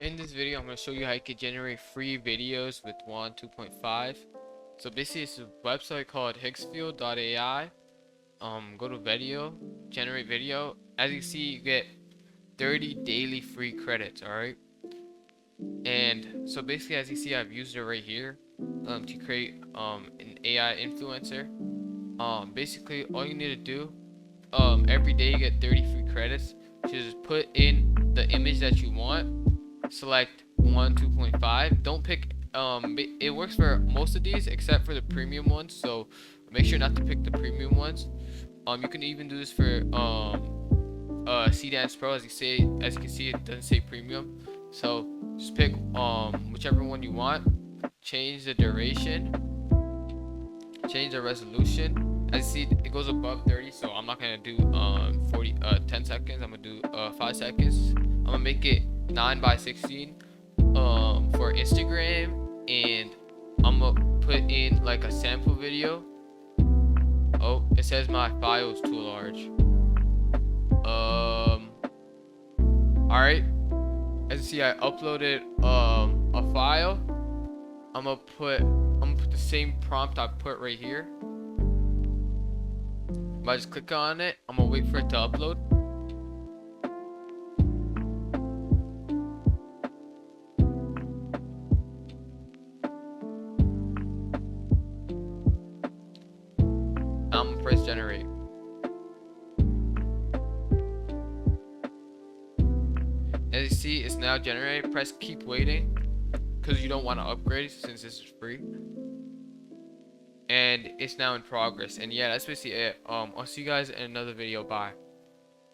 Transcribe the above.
In this video, I'm going to show you how you can generate free videos with Wan 2.5. So basically, it's a website called Higgsfield AI. Go to video, generate video. As you see, you get 30 daily free credits. All right. And so basically, as you see, I've used it right here to create an AI influencer. Basically, all you need to do every day you get 30 free credits. You just put in the image that you want, select Wan 2.5. Don't pick it works for most of these except for the premium ones, so make sure not to pick the premium ones. You can even do this for C Dance Pro. As you can see, it doesn't say premium, so just pick whichever one you want. Change the duration, change the resolution. As you see, it goes above 30, so I'm not gonna do 10 seconds. I'm gonna do 5 seconds. I'm gonna make it 9:16 for Instagram, and I'm gonna put in like a sample video. Oh, it says my file is too large. Alright, as you see, I uploaded a file. I'm gonna put the same prompt I put right here. If I just click on it, I'm gonna wait for it to upload. I'm gonna press generate. As you see, it's now generated. Press keep waiting because you don't want to upgrade since this is free. And it's now in progress. And yeah, that's basically it. I'll see you guys in another video. Bye.